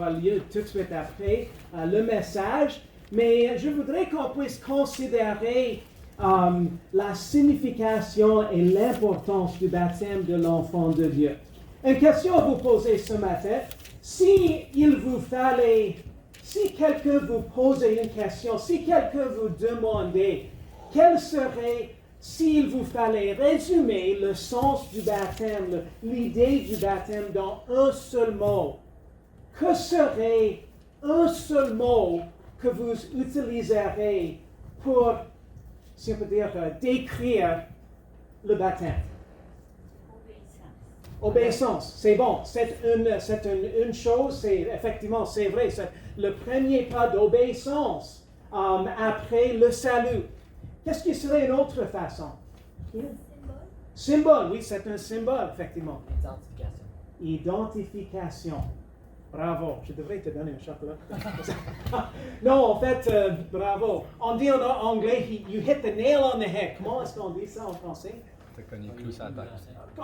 aura lieu tout de suite après le message, mais je voudrais qu'on puisse considérer la signification et l'importance du baptême de l'enfant de Dieu. Une question à vous poser ce matin. Si quelqu'un vous posait une question, si quelqu'un vous demandait quel serait, s'il vous fallait résumer le sens du baptême, l'idée du baptême dans un seul mot, que serait un seul mot que vous utiliserez pour, si on peut dire, décrire le baptême? Obéissance, c'est bon. C'est une chose, effectivement, c'est vrai. C'est le premier pas d'obéissance après le salut. Qu'est-ce qui serait une autre façon? Symbole, oui, c'est un symbole, effectivement. Identification. Bravo, je devrais te donner un chocolat. Non, en fait, bravo. On dit en anglais, you hit the nail on the head. Comment est-ce qu'on dit ça en français? Tu cogné le clou sur la tête.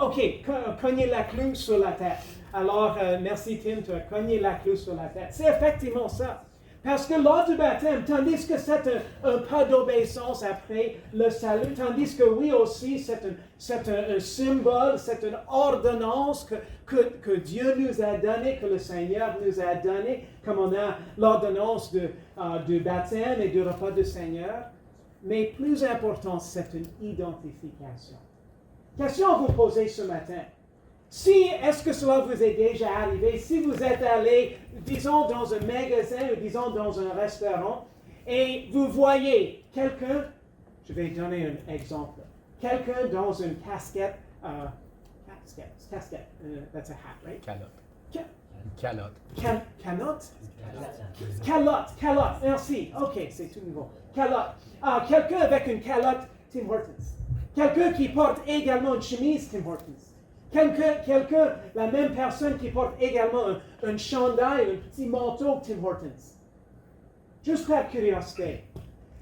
OK, cogner la clou sur la tête. Alors, merci Tim, tu as cogné la clou sur la tête. C'est effectivement ça. Parce que lors du baptême, tandis que c'est un pas d'obéissance après le salut, tandis que oui aussi, c'est un symbole, c'est une ordonnance que Dieu nous a donnée, que le Seigneur nous a donnée, comme on a l'ordonnance du baptême et du repas du Seigneur. Mais plus important, c'est une identification. Question à vous poser ce matin. Est-ce que cela vous est déjà arrivé, si vous êtes allé, disons, dans un magasin ou disons dans un restaurant, et vous voyez quelqu'un, je vais donner un exemple, quelqu'un dans une casquette, that's a hat, right? Calotte, merci, ok, c'est tout nouveau. Calotte, quelqu'un avec une calotte, Tim Hortons. Quelqu'un qui porte également une chemise, Tim Hortons. Quelqu'un, la même personne qui porte également un chandail, un petit manteau, Tim Hortons. Juste par curiosité,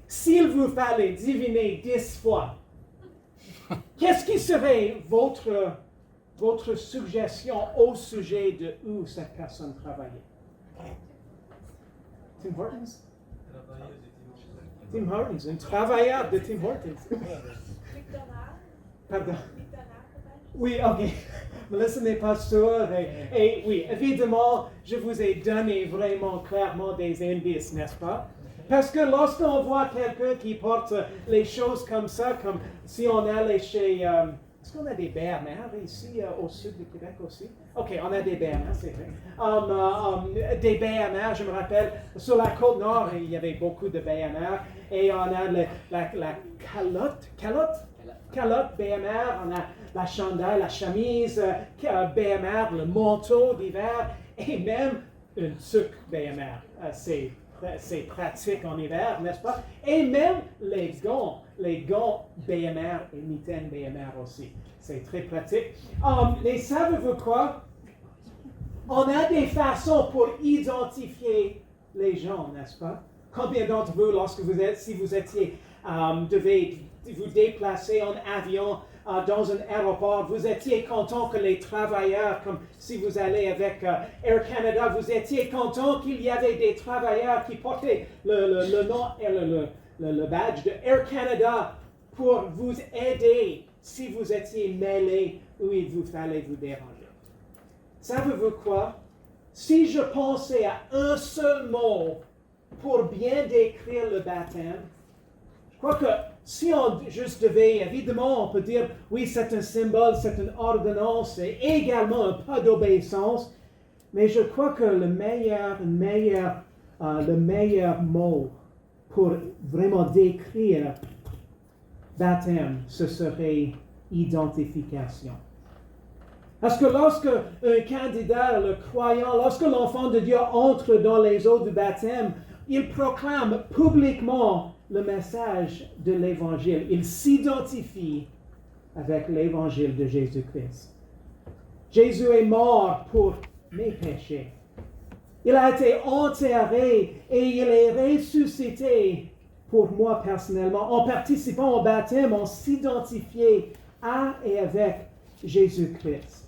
s'il vous fallait deviner 10 fois, qu'est-ce qui serait votre suggestion au sujet de où cette personne travaillait? Tim Hortons? Tim Hortons, un travailleur de Tim Hortons. Pardon. Oui, ok. Mais là, ce n'est pas sûr. Et oui, évidemment, je vous ai donné vraiment clairement des indices, n'est-ce pas? Parce que lorsqu'on voit quelqu'un qui porte les choses comme ça, comme si on allait chez... est-ce qu'on a des Bernard ici au sud du Québec aussi? Ok, on a des Bernard, c'est vrai. Des Bernard, je me rappelle, sur la côte nord, il y avait beaucoup de Bernard. Et on a la calotte BMR, on a la chandail, la chemise BMR, le manteau d'hiver et même une tuque BMR. C'est pratique en hiver, n'est-ce pas? Et même les gants BMR et mitaines BMR aussi. C'est très pratique. Mais savez-vous quoi? On a des façons pour identifier les gens, n'est-ce pas? Combien d'entre vous, si vous étiez, devez vous déplacer en avion dans un aéroport, vous étiez content que les travailleurs, comme si vous allez avec Air Canada, vous étiez content qu'il y avait des travailleurs qui portaient le nom et le badge de Air Canada pour vous aider si vous étiez mêlé ou il vous fallait vous déranger. Savez-vous quoi? Si je pensais à un seul mot pour bien décrire le baptême, je crois que si on juste devait, évidemment, on peut dire, oui, c'est un symbole, c'est une ordonnance, et également un pas d'obéissance, mais je crois que le meilleur mot pour vraiment décrire baptême, ce serait identification. Parce que lorsque un candidat, le croyant, lorsque l'enfant de Dieu entre dans les eaux du baptême, il proclame publiquement le message de l'Évangile. Il s'identifie avec l'Évangile de Jésus-Christ. Jésus est mort pour mes péchés. Il a été enterré et il est ressuscité pour moi personnellement. En participant au baptême, on s'identifiait à et avec Jésus-Christ.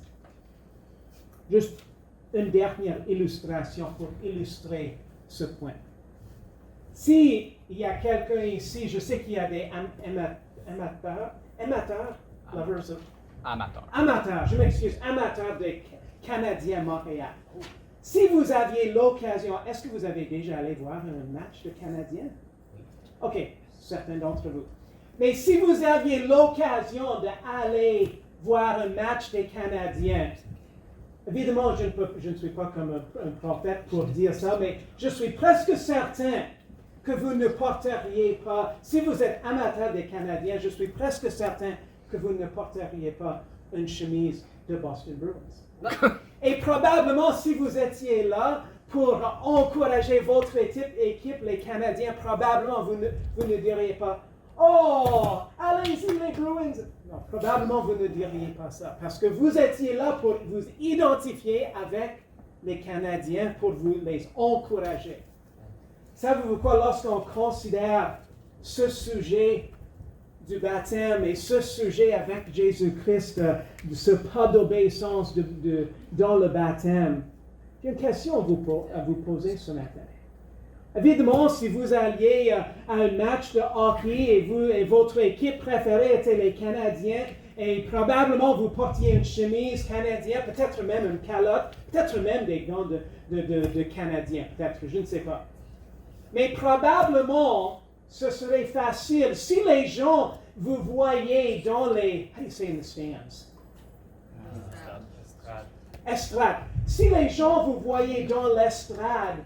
Juste une dernière illustration pour illustrer ce point. Si il y a quelqu'un ici, je sais qu'il y a des amateurs, je m'excuse, amateurs des Canadiens Montréal. Si vous aviez l'occasion, est-ce que vous avez déjà allé voir un match de Canadiens? OK, certains d'entre vous. Mais si vous aviez l'occasion d'aller voir un match des Canadiens, évidemment, je ne suis pas comme un prophète pour dire ça, mais je suis presque certain que vous ne porteriez pas, si vous êtes amateur des Canadiens, je suis presque certain que vous ne porteriez pas une chemise de Boston Bruins. Et probablement, si vous étiez là pour encourager votre équipe, les Canadiens, probablement vous ne diriez pas « Oh, allez-y les Bruins! » Non, probablement vous ne diriez pas ça, parce que vous étiez là pour vous identifier avec les Canadiens, pour vous les encourager. Savez-vous quoi, lorsqu'on considère ce sujet du baptême et ce sujet avec Jésus-Christ, ce pas d'obéissance dans le baptême, j'ai une question à vous poser ce matin. Évidemment, si vous alliez à un match de hockey et votre équipe préférée était les Canadiens, et probablement vous portiez une chemise canadienne, peut-être même une calotte, peut-être même des gants de Canadiens, peut-être, je ne sais pas. Mais probablement, ce serait facile si les gens vous voyaient dans les... How do you say in the stands? Estrade. Si les gens vous voyaient dans l'estrade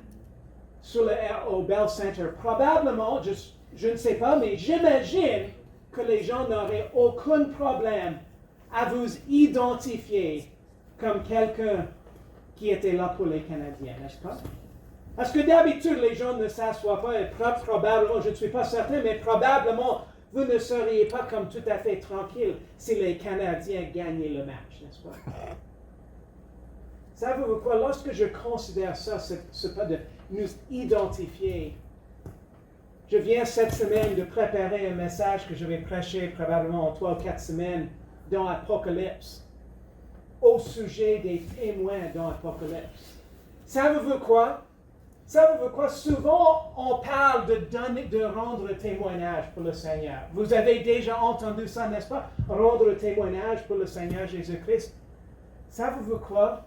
au Bell Center, probablement, je ne sais pas, mais j'imagine que les gens n'auraient aucun problème à vous identifier comme quelqu'un qui était là pour les Canadiens, n'est-ce pas? Parce que d'habitude, les gens ne s'assoient pas et probablement, je ne suis pas certain, mais probablement, vous ne seriez pas comme tout à fait tranquille si les Canadiens gagnaient le match, n'est-ce pas? Savez-vous quoi? Lorsque je considère ça, ce pas de nous identifier. Je viens cette semaine de préparer un message que je vais prêcher probablement en 3 ou 4 semaines dans Apocalypse, au sujet des témoins dans Apocalypse. Savez-vous quoi? Savez-vous quoi? Souvent, on parle de rendre témoignage pour le Seigneur. Vous avez déjà entendu ça, n'est-ce pas? Rendre témoignage pour le Seigneur Jésus-Christ. Savez-vous quoi?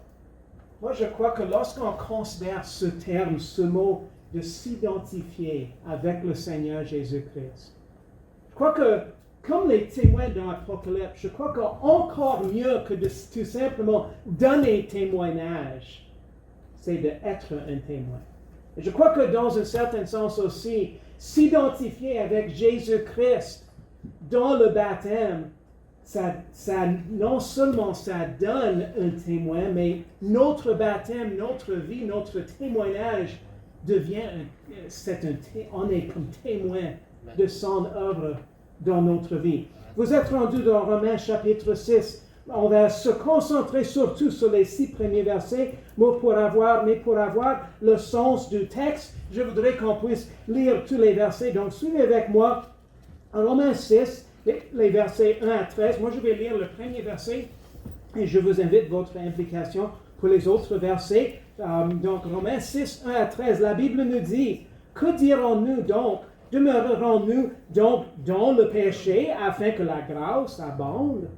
Moi, je crois que lorsqu'on considère ce terme, ce mot de s'identifier avec le Seigneur Jésus-Christ, je crois que, comme les témoins dans l'Apocalypse, je crois qu'encore mieux que de tout simplement donner témoignage, c'est d'être un témoin. Et je crois que dans un certain sens aussi, s'identifier avec Jésus-Christ dans le baptême, ça, non seulement ça donne un témoin, mais notre baptême, notre vie, notre témoignage devient, on est comme témoin de son œuvre dans notre vie. Vous êtes rendu dans Romains chapitre 6. On va se concentrer surtout sur les 6 premiers versets, mais pour avoir le sens du texte, je voudrais qu'on puisse lire tous les versets. Donc, suivez avec moi Romains 6, les versets 1 à 13. Moi, je vais lire le premier verset et je vous invite votre implication pour les autres versets. Donc, Romains 6, 1 à 13, la Bible nous dit, « Que dirons-nous donc? Demeurerons-nous donc dans le péché afin que la grâce abonde? »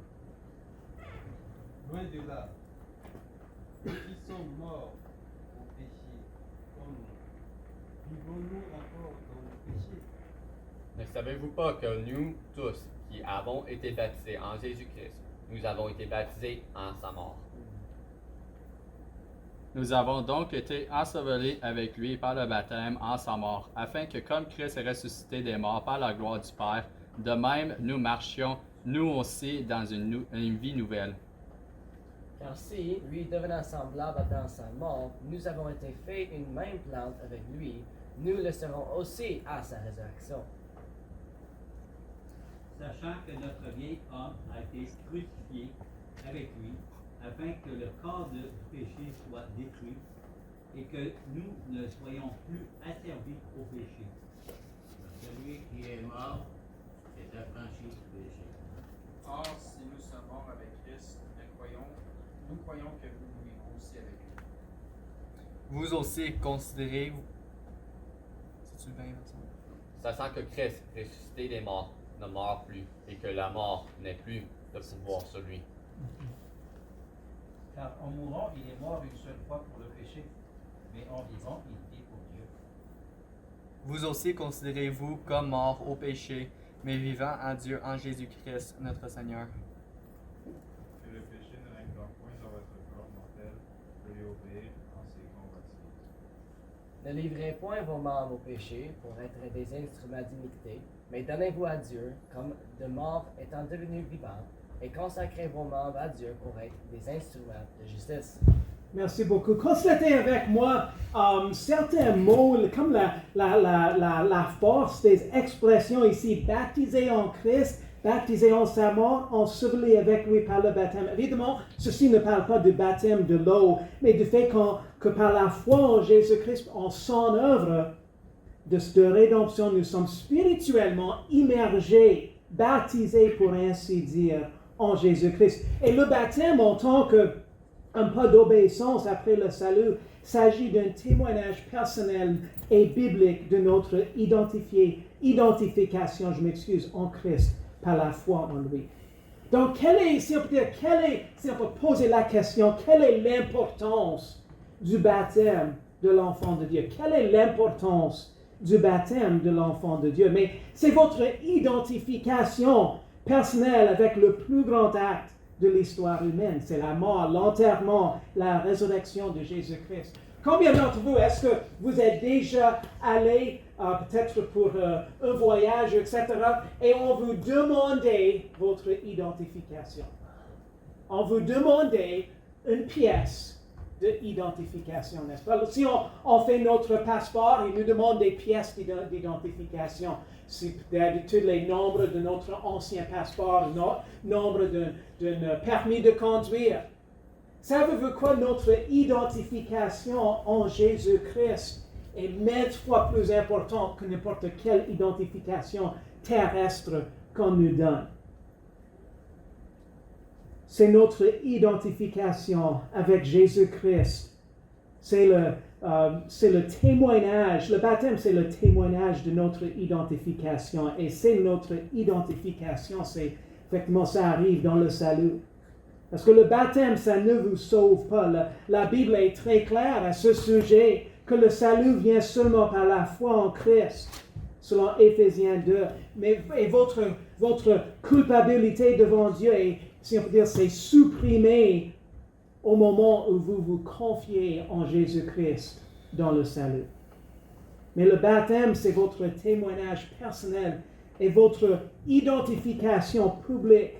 Loin de là, nous qui sommes morts au péché, comme vivons-nous encore dans le péché? Ne savez-vous pas que nous tous qui avons été baptisés en Jésus-Christ, nous avons été baptisés en sa mort? Nous avons donc été ensevelis avec lui par le baptême en sa mort, afin que comme Christ est ressuscité des morts par la gloire du Père, de même nous marchions, nous aussi, dans une vie nouvelle. Car si, lui devenant semblable dans sa mort, nous avons été faits une même plante avec lui, nous le serons aussi à sa résurrection. Sachant que notre vieil homme a été crucifié avec lui, afin que le corps du péché soit détruit et que nous ne soyons plus asservis au péché. Celui qui est mort est affranchi du péché. Or, si nous sommes morts avec Christ, nous croyons que nous vivons aussi avec lui. Vous aussi considérez... C'est-tu le 20, Vincent? Sachant que Christ, ressuscité des morts, ne meurt plus et que la mort n'est plus de pouvoir sur lui. Car en mourant, il est mort une seule fois pour le péché, mais en vivant, il vit pour Dieu. Vous aussi considérez-vous comme morts au péché, mais vivants en Dieu en Jésus-Christ, notre Seigneur. Que le péché ne règne donc point dans votre corps mortel, pour lui obéir en ses convoitises. Ne livrez point vos membres au péché pour être des instruments d'iniquité, mais donnez-vous à Dieu comme de morts étant devenus vivants, et consacrez vos membres à Dieu pour être des instruments de justice. Merci beaucoup. Constatez avec moi certains mots, comme la force des expressions ici, baptisé en Christ, baptisé en sa mort, enseveli avec lui par le baptême. Évidemment, ceci ne parle pas du baptême de l'eau, mais du fait que par la foi en Jésus-Christ, en son œuvre de rédemption, nous sommes spirituellement immergés, baptisés pour ainsi dire, en Jésus-Christ. Et le baptême en tant qu'un pas d'obéissance après le salut s'agit d'un témoignage personnel et biblique de notre identification, en Christ par la foi en lui. Donc, si on peut poser la question, quelle est l'importance du baptême de l'enfant de Dieu? Quelle est l'importance du baptême de l'enfant de Dieu? Mais c'est votre identification personnelle avec le plus grand acte de l'histoire humaine. C'est la mort, l'enterrement, la résurrection de Jésus-Christ. Combien d'entre vous, est-ce que vous êtes déjà allé peut-être pour un voyage, etc., et on vous demandait votre identification? On vous demandait une pièce d'identification, n'est-ce pas? Si on fait notre passeport, il nous demande des pièces d'identification. C'est d'habitude les nombres de notre ancien passeport, nombre d'un permis de conduire. Savez-vous quoi? Notre identification en Jésus-Christ est maintes fois plus importante que n'importe quelle identification terrestre qu'on nous donne. C'est notre identification avec Jésus-Christ. C'est le témoignage. Le baptême, c'est le témoignage de notre identification. Et c'est notre identification. Effectivement, ça arrive dans le salut. Parce que le baptême, ça ne vous sauve pas. La Bible est très claire à ce sujet, que le salut vient seulement par la foi en Christ, selon Éphésiens 2. Et votre culpabilité devant Dieu est, si on peut dire, c'est supprimé au moment où vous vous confiez en Jésus-Christ dans le salut. Mais le baptême, c'est votre témoignage personnel et votre identification publique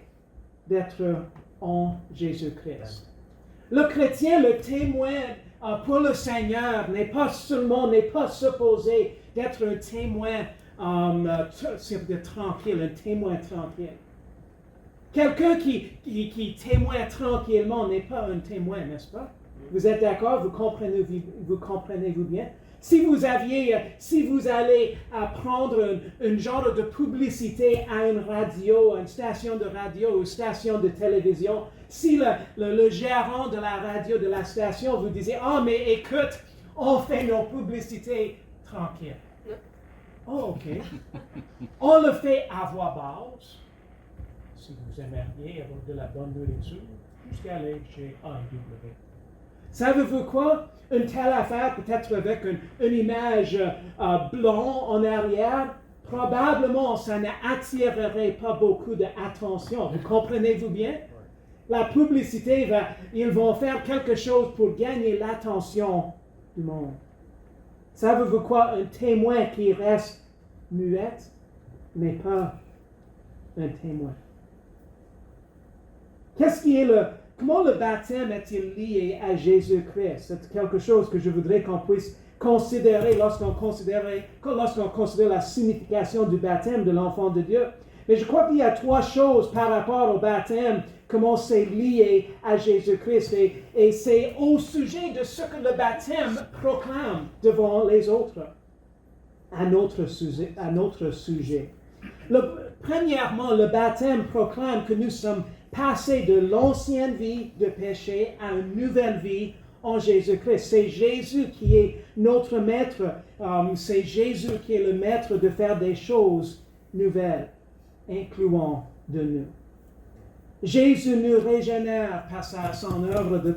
d'être en Jésus-Christ. Le chrétien, le témoin pour le Seigneur n'est pas supposé d'être un témoin tranquille, un témoin tranquille. Quelqu'un qui témoigne tranquillement n'est pas un témoin, n'est-ce pas? Vous êtes d'accord? Vous comprenez-vous bien? Si vous allez prendre un genre de publicité à une radio, à une station de radio ou station de télévision, si le gérant de la radio de la station vous disait « Oh, mais écoute, on fait nos publicités tranquilles. » Oh, OK. On le fait à voix basse. Si vous aimeriez avoir de la bonne nourriture, jusqu'à aller chez AEW. Savez-vous quoi? Une telle affaire, peut-être avec une image blonde en arrière, probablement ça n'attirerait pas beaucoup d'attention. Vous comprenez-vous bien? La publicité, ils vont faire quelque chose pour gagner l'attention du monde. Savez-vous quoi? Un témoin qui reste muette n'est pas un témoin. Comment le baptême est-il lié à Jésus-Christ? C'est quelque chose que je voudrais qu'on puisse considérer lorsqu'on considère la signification du baptême de l'enfant de Dieu. Mais je crois qu'il y a trois choses par rapport au baptême, comment c'est lié à Jésus-Christ. Et c'est au sujet de ce que le baptême proclame devant les autres, à notre sujet. Premièrement, le baptême proclame que nous sommes passés de l'ancienne vie de péché à une nouvelle vie en Jésus-Christ. C'est Jésus qui est notre maître. C'est Jésus qui est le maître de faire des choses nouvelles, incluant de nous. Jésus nous régénère par son œuvre de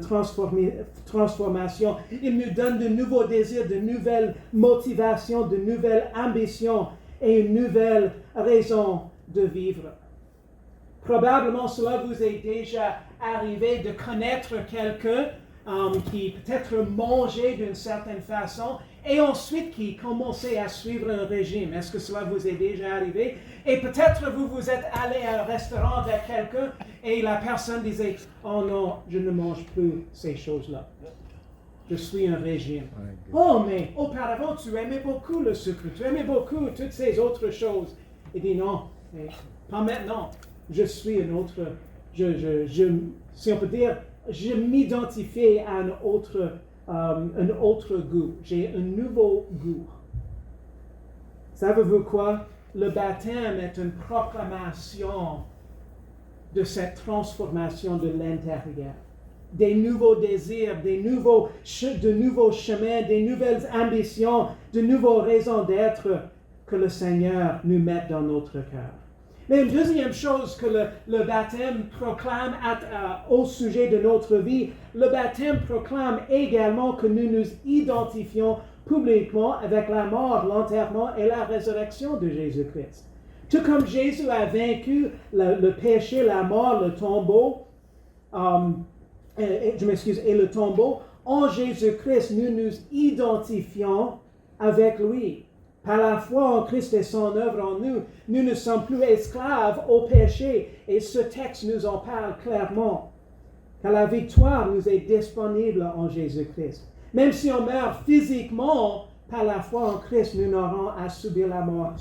transformation. Il nous donne de nouveaux désirs, de nouvelles motivations, de nouvelles ambitions et une nouvelle raison de vivre. Probablement cela vous est déjà arrivé de connaître quelqu'un qui peut-être mangeait d'une certaine façon et ensuite qui commençait à suivre un régime. Est-ce que cela vous est déjà arrivé? Et peut-être vous êtes allé à un restaurant avec quelqu'un et la personne disait « Oh non, je ne mange plus ces choses-là. Je suis un régime. » Oh, mais auparavant, tu aimais beaucoup le sucre, tu aimais beaucoup toutes ces autres choses. Il dit « Non, mais pas maintenant. Je suis un autre, si on peut dire, je m'identifie à un autre goût. J'ai un nouveau goût. Savez-vous quoi? Le baptême est une proclamation de cette transformation de l'intérieur. Des nouveaux désirs, de nouveaux chemins, des nouvelles ambitions, de nouvelles raisons d'être que le Seigneur nous met dans notre cœur. Mais une deuxième chose que le baptême proclame au sujet de notre vie, le baptême proclame également que nous nous identifions publiquement avec la mort, l'enterrement et la résurrection de Jésus-Christ. Tout comme Jésus a vaincu le péché, la mort, le tombeau, et le tombeau, en Jésus-Christ, nous nous identifions avec lui. Par la foi en Christ et son œuvre en nous, nous ne sommes plus esclaves au péché. Et ce texte nous en parle clairement. Car la victoire nous est disponible en Jésus-Christ. Même si on meurt physiquement, par la foi en Christ, nous n'aurons à subir la mort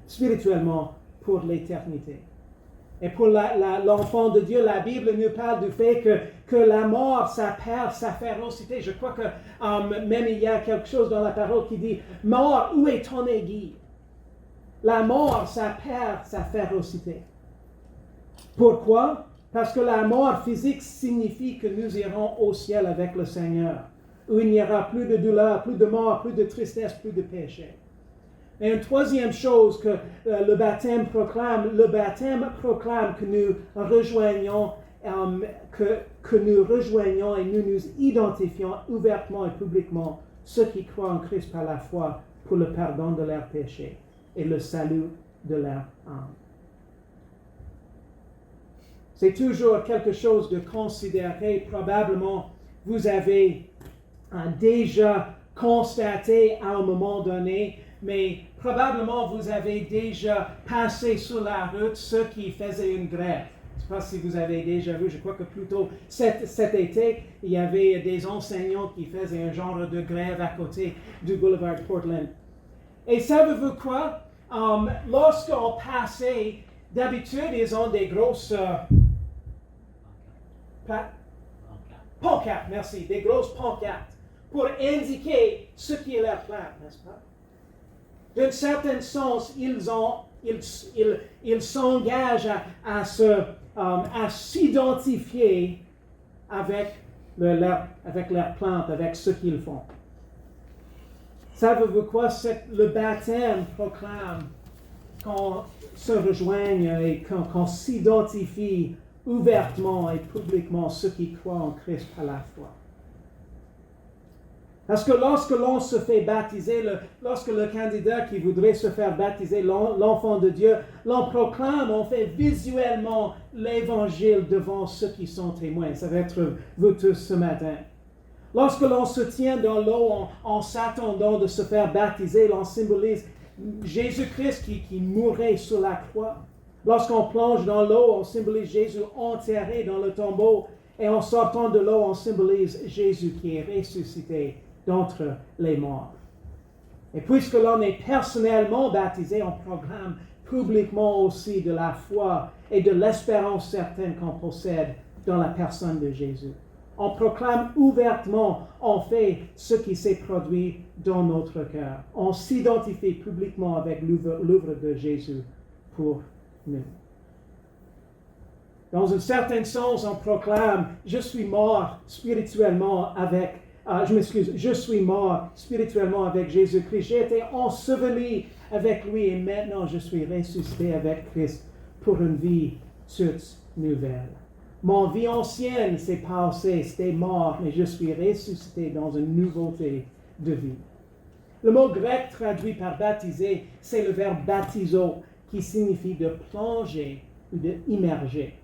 spirituellement pour l'éternité. Et pour l'enfant de Dieu, la Bible nous parle du fait que la mort, ça perd sa férocité. Je crois que même il y a quelque chose dans la parole qui dit « Mort, où est ton aiguille ?» La mort, ça perd sa férocité. Pourquoi? Parce que la mort physique signifie que nous irons au ciel avec le Seigneur, où il n'y aura plus de douleur, plus de mort, plus de tristesse, plus de péché. Et une troisième chose que le baptême proclame que nous rejoignons, que nous rejoignons et nous nous identifions ouvertement et publiquement ceux qui croient en Christ par la foi pour le pardon de leurs péchés et le salut de leur âme. C'est toujours quelque chose de considéré. Probablement, vous avez déjà constaté à un moment donné, mais probablement vous avez déjà passé sur la route ceux qui faisaient une grève. Je ne sais pas si vous avez déjà vu, je crois que plutôt cet été, il y avait des enseignants qui faisaient un genre de grève à côté du boulevard Portland. Et savez-vous quoi? Lorsqu'on passait, d'habitude, ils ont des grosses pancartes, merci, des grosses pancartes pour indiquer ce qui est leur plan, n'est-ce pas? D'un certain sens, ils s'engagent à s'identifier avec leur plante, avec ce qu'ils font. Savez-vous quoi? Le baptême proclame qu'on se rejoigne et qu'on s'identifie ouvertement et publiquement ceux qui croient en Christ par la foi. Parce que lorsque l'on se fait baptiser, lorsque le candidat qui voudrait se faire baptiser, l'enfant de Dieu, l'on proclame, on fait visuellement l'évangile devant ceux qui sont témoins. Ça va être vous tous ce matin. Lorsque l'on se tient dans l'eau en s'attendant de se faire baptiser, l'on symbolise Jésus-Christ qui mourait sur la croix. Lorsqu'on plonge dans l'eau, on symbolise Jésus enterré dans le tombeau. Et en sortant de l'eau, on symbolise Jésus qui est ressuscité d'entre les morts. Et puisque l'on est personnellement baptisé, on proclame publiquement aussi de la foi et de l'espérance certaine qu'on possède dans la personne de Jésus. On proclame ouvertement, on fait ce qui s'est produit dans notre cœur. On s'identifie publiquement avec l'œuvre de Jésus pour nous. Dans un certain sens, on proclame, je suis mort spirituellement avec, je suis mort spirituellement avec Jésus-Christ. J'ai été enseveli avec lui et maintenant je suis ressuscité avec Christ pour une vie toute nouvelle. Mon vie ancienne s'est passée, c'était mort, mais je suis ressuscité dans une nouveauté de vie. Le mot grec traduit par baptiser, c'est le verbe baptizo, qui signifie de plonger ou de immerger.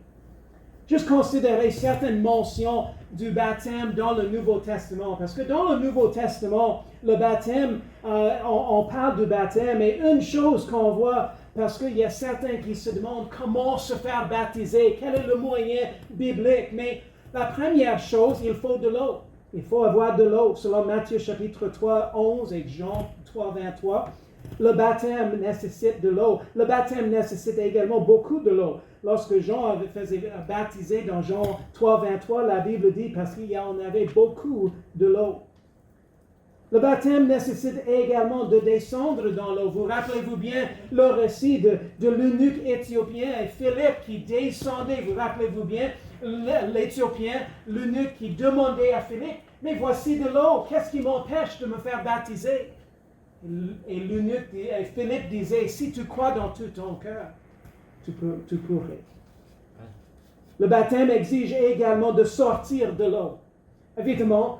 Juste considérer certaines mentions du baptême dans le Nouveau Testament, parce que dans le Nouveau Testament, le baptême, on parle du baptême, et une chose qu'on voit, parce qu'il y a certains qui se demandent comment se faire baptiser, quel est le moyen biblique, mais la première chose, il faut de l'eau. Il faut avoir de l'eau. Selon Matthieu chapitre 3, 11 et Jean 3, 23, le baptême nécessite de l'eau. Le baptême nécessite également beaucoup de l'eau. Lorsque Jean faisait baptiser dans Jean 3, 23, la Bible dit parce qu'il y en avait beaucoup de l'eau. Le baptême nécessite également de descendre dans l'eau. Vous rappelez-vous bien le récit de l'eunuque éthiopien et Philippe qui descendait. Vous rappelez-vous bien l'Éthiopien, l'eunuque qui demandait à Philippe, mais voici de l'eau, qu'est-ce qui m'empêche de me faire baptiser? Et l'eunuque, et Philippe disait, si tu crois dans tout ton cœur, tu pourrais. Le baptême exige également de sortir de l'eau. Évidemment,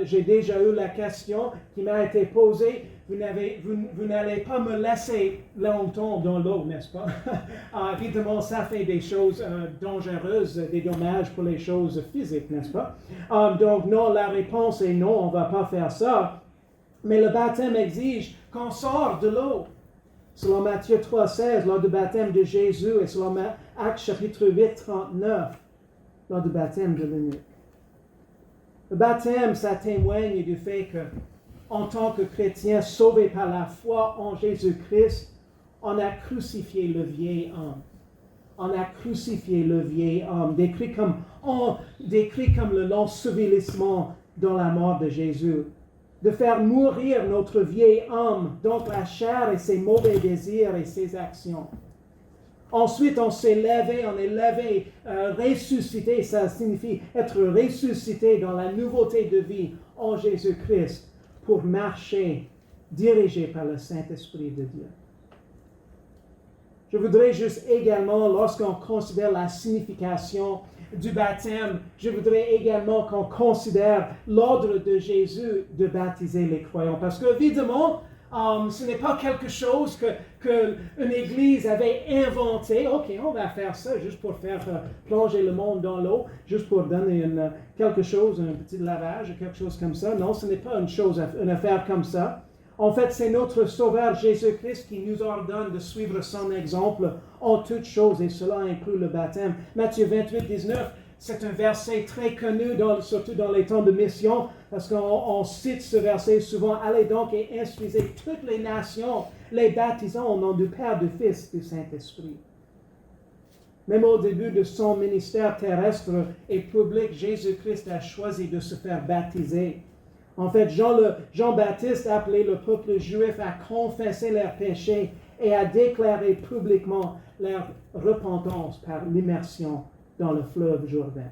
j'ai déjà eu la question qui m'a été posée, vous n'allez pas me laisser longtemps dans l'eau, n'est-ce pas? Évidemment, ça fait des choses dangereuses, des dommages pour les choses physiques, n'est-ce pas? Donc non, la réponse est non, on ne va pas faire ça. Mais le baptême exige qu'on sorte de l'eau. Selon Matthieu 3, 16, lors du baptême de Jésus, et selon Actes chapitre 8, 39, lors du baptême de l'eunuque. Le baptême, ça témoigne du fait que, en tant que chrétien sauvé par la foi en Jésus-Christ, on a crucifié le vieil homme. On a crucifié le vieil homme, décrit comme le l'ensevelissement dans la mort de Jésus. De faire mourir notre vieil homme, donc la chair et ses mauvais désirs et ses actions. Ensuite, on s'est levé, ressuscité, ça signifie être ressuscité dans la nouveauté de vie en Jésus-Christ pour marcher, dirigé par le Saint-Esprit de Dieu. Je voudrais juste également, lorsqu'on considère la signification du baptême, je voudrais également qu'on considère l'ordre de Jésus de baptiser les croyants. Parce que, évidemment, ce n'est pas quelque chose qu'une église avait inventé. OK, on va faire ça juste pour faire plonger le monde dans l'eau, juste pour donner quelque chose, un petit lavage, quelque chose comme ça. Non, ce n'est pas une affaire comme ça. En fait, c'est notre Sauveur Jésus-Christ qui nous ordonne de suivre son exemple en toutes choses, et cela inclut le baptême. Matthieu 28, 19, c'est un verset très connu, surtout dans les temps de mission, parce qu'on cite ce verset souvent. Allez donc et instruisez toutes les nations, les baptisant au nom du Père, du Fils, du Saint-Esprit. Même au début de son ministère terrestre et public, Jésus-Christ a choisi de se faire baptiser. En fait, Jean-Baptiste a appelé le peuple juif à confesser leurs péchés et à déclarer publiquement leur repentance par l'immersion dans le fleuve Jourdain.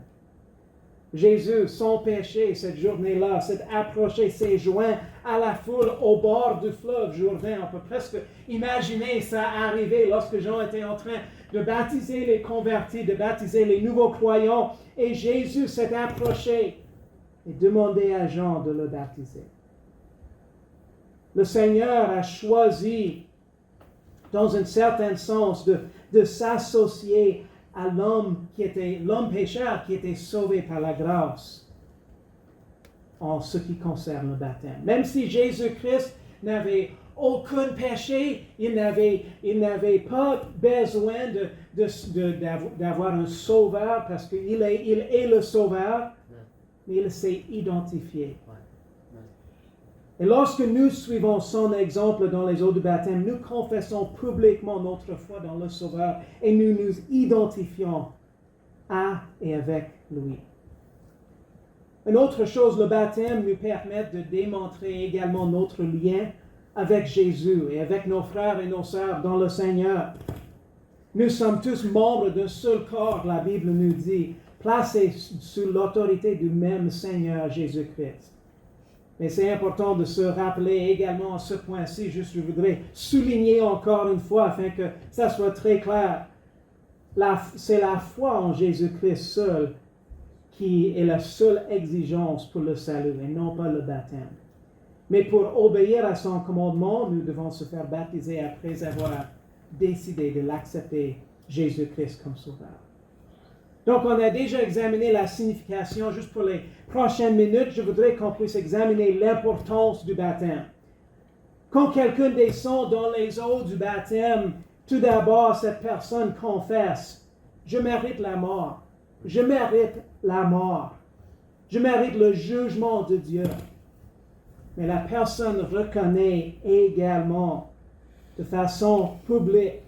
Jésus, son péché, cette journée-là, s'est approché, s'est joint à la foule au bord du fleuve Jourdain. On peut presque imaginer ça arriver lorsque Jean était en train de baptiser les convertis, de baptiser les nouveaux croyants, et Jésus s'est approché et demandé à Jean de le baptiser. Le Seigneur a choisi, dans un certain sens, de s'associer à l'homme pécheur qui était sauvé par la grâce en ce qui concerne le baptême. Même si Jésus-Christ n'avait aucun péché, il n'avait pas besoin d'avoir un sauveur parce qu'il est le sauveur, mais il s'est identifié. Et lorsque nous suivons son exemple dans les eaux du baptême, nous confessons publiquement notre foi dans le Sauveur et nous nous identifions à et avec lui. Une autre chose, le baptême nous permet de démontrer également notre lien avec Jésus et avec nos frères et nos sœurs dans le Seigneur. Nous sommes tous membres d'un seul corps, la Bible nous dit, placés sous l'autorité du même Seigneur Jésus-Christ. Mais c'est important de se rappeler également à ce point-ci, juste je voudrais souligner encore une fois afin que ça soit très clair. C'est la foi en Jésus-Christ seul qui est la seule exigence pour le salut et non pas le baptême. Mais pour obéir à son commandement, nous devons se faire baptiser après avoir décidé de l'accepter Jésus-Christ comme sauveur. Donc, on a déjà examiné la signification. Juste pour les prochaines minutes, je voudrais qu'on puisse examiner l'importance du baptême. Quand quelqu'un descend dans les eaux du baptême, tout d'abord, cette personne confesse, « Je mérite la mort. Je mérite la mort. Je mérite le jugement de Dieu. » Mais la personne reconnaît également de façon publique,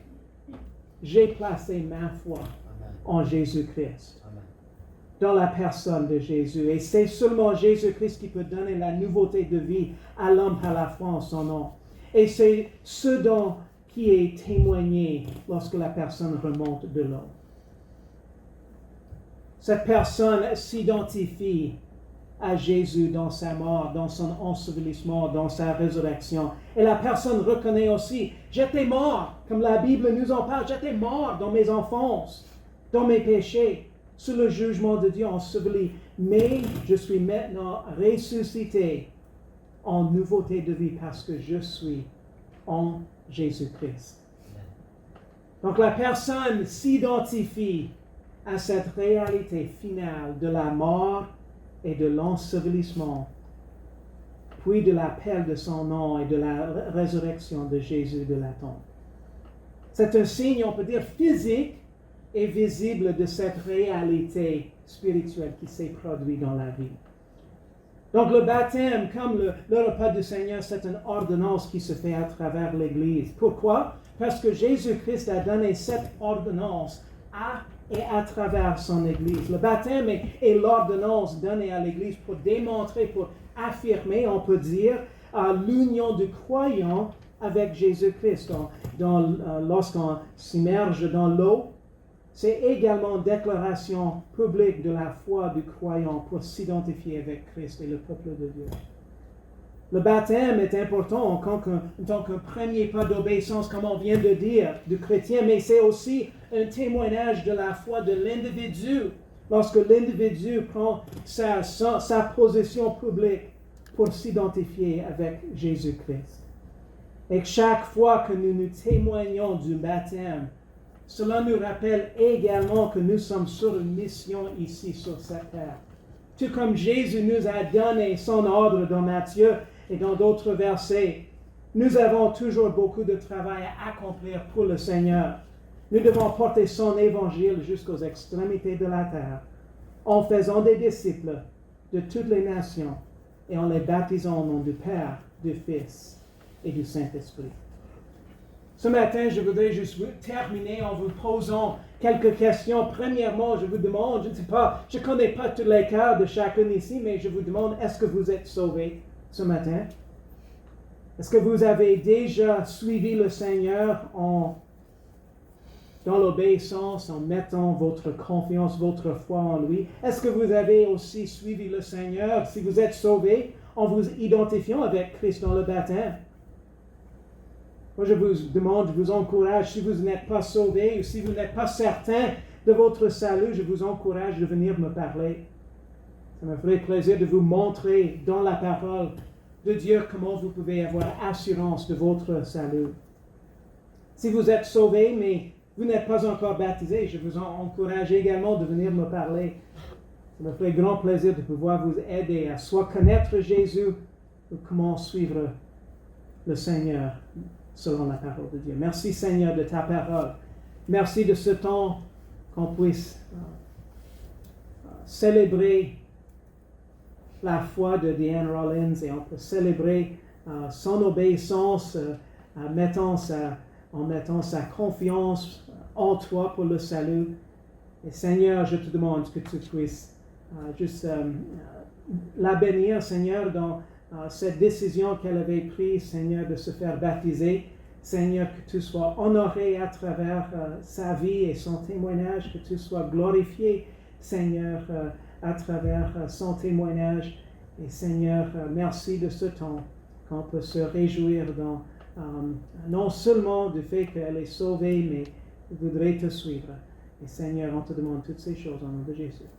« J'ai placé ma foi en Jésus-Christ. » Dans la personne de Jésus. Et c'est seulement Jésus-Christ qui peut donner la nouveauté de vie à l'homme par la foi en son nom. Et c'est ce dont qui est témoigné lorsque la personne remonte de l'eau. Cette personne s'identifie à Jésus dans sa mort, dans son ensevelissement, dans sa résurrection. Et la personne reconnaît aussi, j'étais mort, comme la Bible nous en parle, j'étais mort dans mes enfances, dans mes péchés, sous le jugement de Dieu enseveli. Mais je suis maintenant ressuscité en nouveauté de vie parce que je suis en Jésus-Christ. Donc la personne s'identifie à cette réalité finale de la mort et de l'ensevelissement, puis de l'appel de son nom et de la résurrection de Jésus de la tombe. C'est un signe, on peut dire, physique et visible de cette réalité spirituelle qui s'est produite dans la vie. Donc le baptême, comme le repas du Seigneur, c'est une ordonnance qui se fait à travers l'Église. Pourquoi? Parce que Jésus-Christ a donné cette ordonnance à et à travers son Église. Le baptême est l'ordonnance donnée à l'Église pour démontrer, pour affirmer, on peut dire, l'union du croyant avec Jésus-Christ. Lorsqu'on s'immerge dans l'eau, c'est également une déclaration publique de la foi du croyant pour s'identifier avec Christ et le peuple de Dieu. Le baptême est important en tant qu'un premier pas d'obéissance, comme on vient de dire, du chrétien, mais c'est aussi un témoignage de la foi de l'individu, lorsque l'individu prend sa position publique pour s'identifier avec Jésus-Christ. Et chaque fois que nous témoignons du baptême, cela nous rappelle également que nous sommes sur une mission ici sur cette terre. Tout comme Jésus nous a donné son ordre dans Matthieu et dans d'autres versets, nous avons toujours beaucoup de travail à accomplir pour le Seigneur. Nous devons porter son évangile jusqu'aux extrémités de la terre, en faisant des disciples de toutes les nations et en les baptisant au nom du Père, du Fils et du Saint-Esprit. Ce matin, je voudrais juste terminer en vous posant quelques questions. Premièrement, je vous demande, je ne sais pas, je ne connais pas tous les cas de chacun ici, mais je vous demande, est-ce que vous êtes sauvés ce matin? Est-ce que vous avez déjà suivi le Seigneur dans l'obéissance, en mettant votre confiance, votre foi en lui? Est-ce que vous avez aussi suivi le Seigneur, si vous êtes sauvés, en vous identifiant avec Christ dans le baptême? Moi, je vous demande, je vous encourage, si vous n'êtes pas sauvé ou si vous n'êtes pas certain de votre salut, je vous encourage de venir me parler. Ça me ferait plaisir de vous montrer dans la parole de Dieu comment vous pouvez avoir assurance de votre salut. Si vous êtes sauvé, mais vous n'êtes pas encore baptisé, je vous encourage également de venir me parler. Ça me ferait grand plaisir de pouvoir vous aider à soit connaître Jésus ou comment suivre le Seigneur selon la parole de Dieu. Merci Seigneur de ta parole. Merci de ce temps qu'on puisse célébrer la foi de Diane Rollins et on peut célébrer son obéissance en mettant sa confiance en toi pour le salut. Et Seigneur, je te demande que tu puisses la bénir, Seigneur, dans cette décision qu'elle avait prise, Seigneur, de se faire baptiser. Seigneur, que tu sois honoré à travers sa vie et son témoignage, que tu sois glorifié, Seigneur, à travers son témoignage. Et Seigneur, merci de ce temps qu'on peut se réjouir dans, non seulement du fait qu'elle est sauvée, mais voudrait te suivre. Et Seigneur, on te demande toutes ces choses au nom de Jésus.